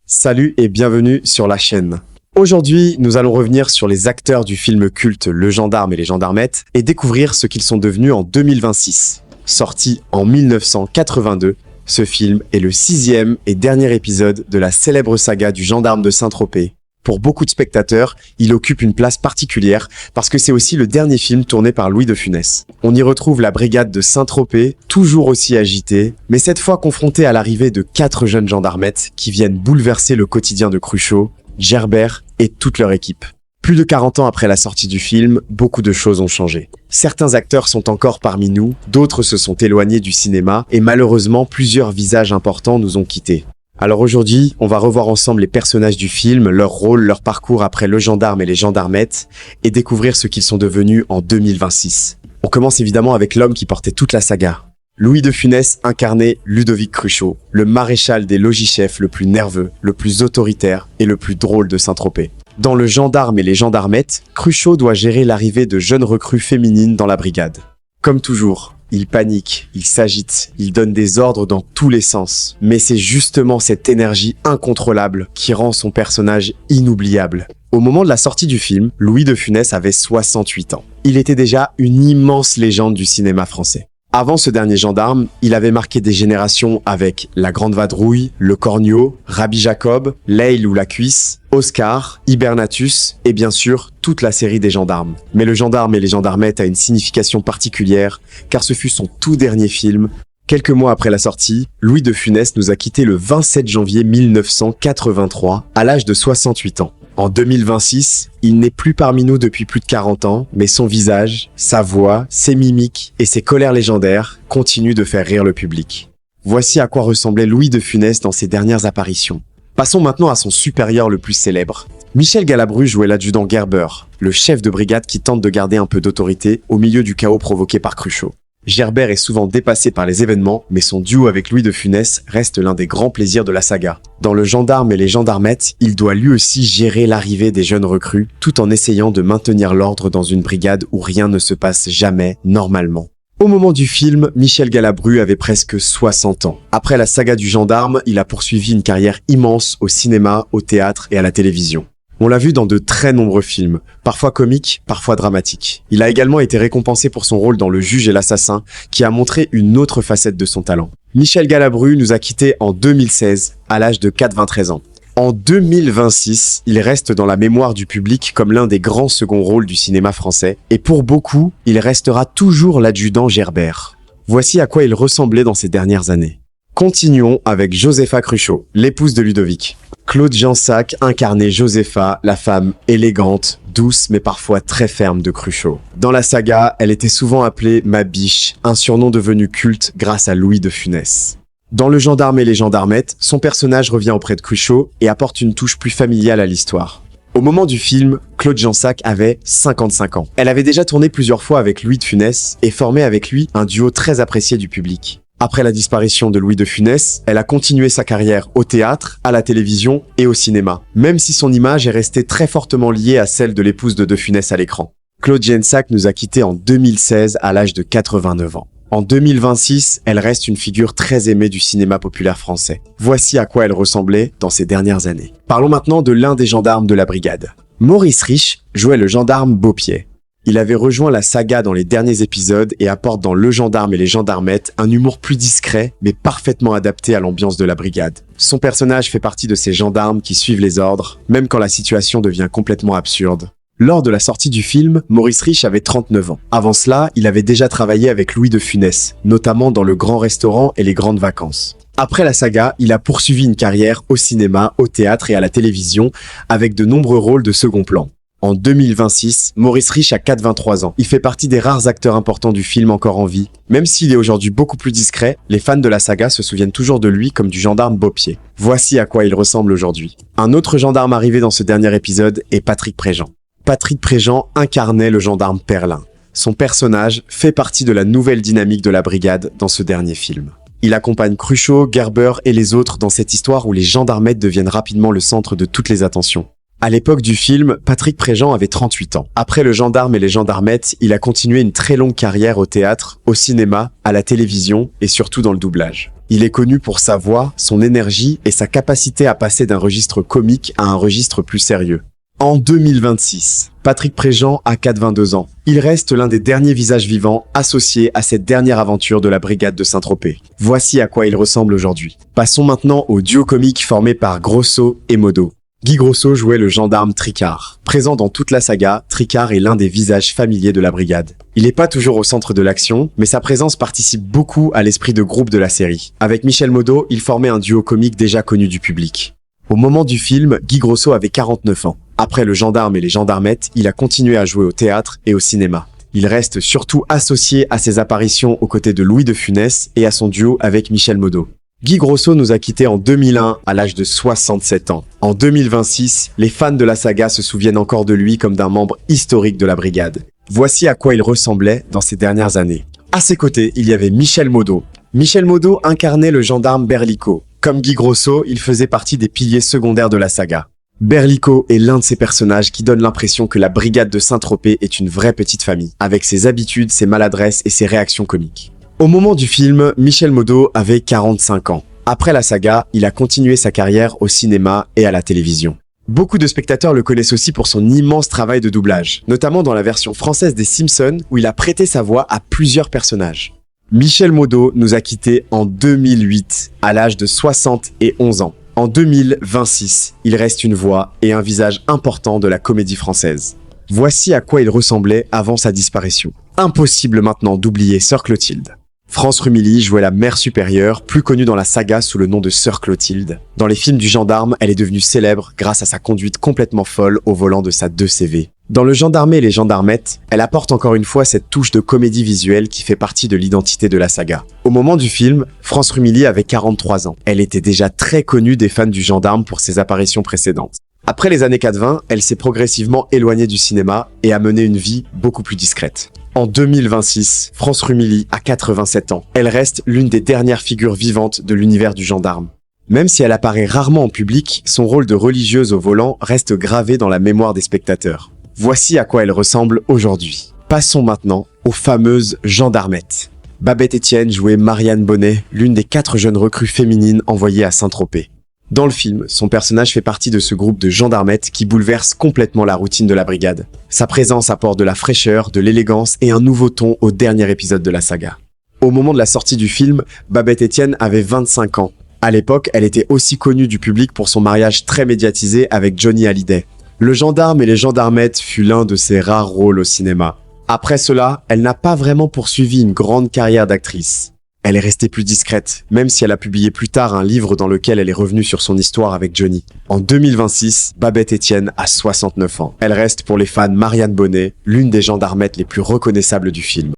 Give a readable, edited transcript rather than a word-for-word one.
Salut et bienvenue sur la chaîne. Aujourd'hui, nous allons revenir sur les acteurs du film culte Le Gendarme et les Gendarmettes et découvrir ce qu'ils sont devenus en 2026. Sorti en 1982, ce film est le 6e et dernier épisode de la célèbre saga du Gendarme de Saint-Tropez. Pour beaucoup de spectateurs, il occupe une place particulière parce que c'est aussi le dernier film tourné par Louis de Funès. On y retrouve la brigade de Saint-Tropez, toujours aussi agitée, mais cette fois confrontée à l'arrivée de 4 jeunes gendarmettes qui viennent bouleverser le quotidien de Cruchot, Gerbert et toute leur équipe. Plus de 40 ans après la sortie du film, beaucoup de choses ont changé. Certains acteurs sont encore parmi nous, d'autres se sont éloignés du cinéma et malheureusement plusieurs visages importants nous ont quittés. Alors aujourd'hui, on va revoir ensemble les personnages du film, leur rôle, leur parcours après Le Gendarme et les Gendarmettes, et découvrir ce qu'ils sont devenus en 2026. On commence évidemment avec l'homme qui portait toute la saga. Louis de Funès incarnait Ludovic Cruchot, le maréchal des logis-chefs le plus nerveux, le plus autoritaire et le plus drôle de Saint-Tropez. Dans Le Gendarme et les Gendarmettes, Cruchot doit gérer l'arrivée de jeunes recrues féminines dans la brigade. Comme toujours, il panique, il s'agite, il donne des ordres dans tous les sens. Mais c'est justement cette énergie incontrôlable qui rend son personnage inoubliable. Au moment de la sortie du film, Louis de Funès avait 68 ans. Il était déjà une immense légende du cinéma français. Avant ce dernier gendarme, il avait marqué des générations avec La Grande Vadrouille, Le Cornio, Rabbi Jacob, L'Aigle ou la Cuisse, Oscar, Hibernatus et bien sûr toute la série des gendarmes. Mais Le Gendarme et les Gendarmettes a une signification particulière car ce fut son tout dernier film. Quelques mois après la sortie, Louis de Funès nous a quittés le 27 janvier 1983 à l'âge de 68 ans. En 2026, il n'est plus parmi nous depuis plus de 40 ans, mais son visage, sa voix, ses mimiques et ses colères légendaires continuent de faire rire le public. Voici à quoi ressemblait Louis de Funès dans ses dernières apparitions. Passons maintenant à son supérieur le plus célèbre. Michel Galabru jouait l'adjudant Gerber, le chef de brigade qui tente de garder un peu d'autorité au milieu du chaos provoqué par Cruchot. Gerbert est souvent dépassé par les événements, mais son duo avec Louis de Funès reste l'un des grands plaisirs de la saga. Dans Le Gendarme et les Gendarmettes, il doit lui aussi gérer l'arrivée des jeunes recrues, tout en essayant de maintenir l'ordre dans une brigade où rien ne se passe jamais normalement. Au moment du film, Michel Galabru avait presque 60 ans. Après la saga du Gendarme, il a poursuivi une carrière immense au cinéma, au théâtre et à la télévision. On l'a vu dans de très nombreux films, parfois comiques, parfois dramatiques. Il a également été récompensé pour son rôle dans Le Juge et l'Assassin, qui a montré une autre facette de son talent. Michel Galabru nous a quittés en 2016, à l'âge de 93 ans. En 2026, il reste dans la mémoire du public comme l'un des grands seconds rôles du cinéma français, et pour beaucoup, il restera toujours l'adjudant Gerbert. Voici à quoi il ressemblait dans ces dernières années. Continuons avec Josepha Cruchot, l'épouse de Ludovic. Claude Jansac incarnait Josepha, la femme élégante, douce mais parfois très ferme de Cruchot. Dans la saga, elle était souvent appelée Ma Biche, un surnom devenu culte grâce à Louis de Funès. Dans Le Gendarme et les Gendarmettes, son personnage revient auprès de Cruchot et apporte une touche plus familiale à l'histoire. Au moment du film, Claude Jansac avait 55 ans. Elle avait déjà tourné plusieurs fois avec Louis de Funès et formé avec lui un duo très apprécié du public. Après la disparition de Louis de Funès, elle a continué sa carrière au théâtre, à la télévision et au cinéma, même si son image est restée très fortement liée à celle de l'épouse de Funès à l'écran. Claude Jansac nous a quittés en 2016 à l'âge de 89 ans. En 2026, elle reste une figure très aimée du cinéma populaire français. Voici à quoi elle ressemblait dans ces dernières années. Parlons maintenant de l'un des gendarmes de la brigade. Maurice Rich jouait le gendarme Beaupied. Il avait rejoint la saga dans les derniers épisodes et apporte dans Le Gendarme et les Gendarmettes un humour plus discret, mais parfaitement adapté à l'ambiance de la brigade. Son personnage fait partie de ces gendarmes qui suivent les ordres, même quand la situation devient complètement absurde. Lors de la sortie du film, Maurice Rich avait 39 ans. Avant cela, il avait déjà travaillé avec Louis de Funès, notamment dans Le Grand Restaurant et Les Grandes Vacances. Après la saga, il a poursuivi une carrière au cinéma, au théâtre et à la télévision, avec de nombreux rôles de second plan. En 2026, Maurice Rich a 83 ans. Il fait partie des rares acteurs importants du film encore en vie. Même s'il est aujourd'hui beaucoup plus discret, les fans de la saga se souviennent toujours de lui comme du gendarme Beaupied. Voici à quoi il ressemble aujourd'hui. Un autre gendarme arrivé dans ce dernier épisode est Patrick Préjean. Patrick Préjean incarnait le gendarme Perlin. Son personnage fait partie de la nouvelle dynamique de la brigade dans ce dernier film. Il accompagne Cruchot, Gerber et les autres dans cette histoire où les gendarmettes deviennent rapidement le centre de toutes les attentions. À l'époque du film, Patrick Préjean avait 38 ans. Après Le Gendarme et les Gendarmettes, il a continué une très longue carrière au théâtre, au cinéma, à la télévision et surtout dans le doublage. Il est connu pour sa voix, son énergie et sa capacité à passer d'un registre comique à un registre plus sérieux. En 2026, Patrick Préjean a 82 ans. Il reste l'un des derniers visages vivants associés à cette dernière aventure de la brigade de Saint-Tropez. Voici à quoi il ressemble aujourd'hui. Passons maintenant au duo comique formé par Grosso et Modo. Guy Grosso jouait le gendarme Tricard. Présent dans toute la saga, Tricard est l'un des visages familiers de la brigade. Il n'est pas toujours au centre de l'action, mais sa présence participe beaucoup à l'esprit de groupe de la série. Avec Michel Modo, il formait un duo comique déjà connu du public. Au moment du film, Guy Grosso avait 49 ans. Après Le Gendarme et les Gendarmettes, il a continué à jouer au théâtre et au cinéma. Il reste surtout associé à ses apparitions aux côtés de Louis de Funès et à son duo avec Michel Modo. Guy Grosso nous a quittés en 2001 à l'âge de 67 ans. En 2026, les fans de la saga se souviennent encore de lui comme d'un membre historique de la brigade. Voici à quoi il ressemblait dans ces dernières années. À ses côtés, il y avait Michel Modo. Michel Modo incarnait le gendarme Berlico. Comme Guy Grosso, il faisait partie des piliers secondaires de la saga. Berlico est l'un de ces personnages qui donne l'impression que la brigade de Saint-Tropez est une vraie petite famille, avec ses habitudes, ses maladresses et ses réactions comiques. Au moment du film, Michel Modo avait 45 ans. Après la saga, il a continué sa carrière au cinéma et à la télévision. Beaucoup de spectateurs le connaissent aussi pour son immense travail de doublage, notamment dans la version française des Simpsons où il a prêté sa voix à plusieurs personnages. Michel Modo nous a quittés en 2008, à l'âge de 71 ans. En 2026, il reste une voix et un visage important de la comédie française. Voici à quoi il ressemblait avant sa disparition. Impossible maintenant d'oublier Sœur Clotilde. France Rumilly jouait la mère supérieure, plus connue dans la saga sous le nom de Sœur Clotilde. Dans les films du gendarme, elle est devenue célèbre grâce à sa conduite complètement folle au volant de sa 2CV. Dans Le Gendarme et les Gendarmettes, elle apporte encore une fois cette touche de comédie visuelle qui fait partie de l'identité de la saga. Au moment du film, France Rumilly avait 43 ans. Elle était déjà très connue des fans du gendarme pour ses apparitions précédentes. Après les années 80, elle s'est progressivement éloignée du cinéma et a mené une vie beaucoup plus discrète. En 2026, France Rumilly a 87 ans. Elle reste l'une des dernières figures vivantes de l'univers du gendarme. Même si elle apparaît rarement en public, son rôle de religieuse au volant reste gravé dans la mémoire des spectateurs. Voici à quoi elle ressemble aujourd'hui. Passons maintenant aux fameuses gendarmettes. Babette Etienne jouait Marianne Bonnet, l'une des 4 jeunes recrues féminines envoyées à Saint-Tropez. Dans le film, son personnage fait partie de ce groupe de gendarmettes qui bouleverse complètement la routine de la brigade. Sa présence apporte de la fraîcheur, de l'élégance et un nouveau ton au dernier épisode de la saga. Au moment de la sortie du film, Babette Etienne avait 25 ans. À l'époque, elle était aussi connue du public pour son mariage très médiatisé avec Johnny Hallyday. Le Gendarme et les Gendarmettes fut l'un de ses rares rôles au cinéma. Après cela, elle n'a pas vraiment poursuivi une grande carrière d'actrice. Elle est restée plus discrète, même si elle a publié plus tard un livre dans lequel elle est revenue sur son histoire avec Johnny. En 2026, Babette Etienne a 69 ans. Elle reste pour les fans Marianne Bonnet, l'une des gendarmettes les plus reconnaissables du film.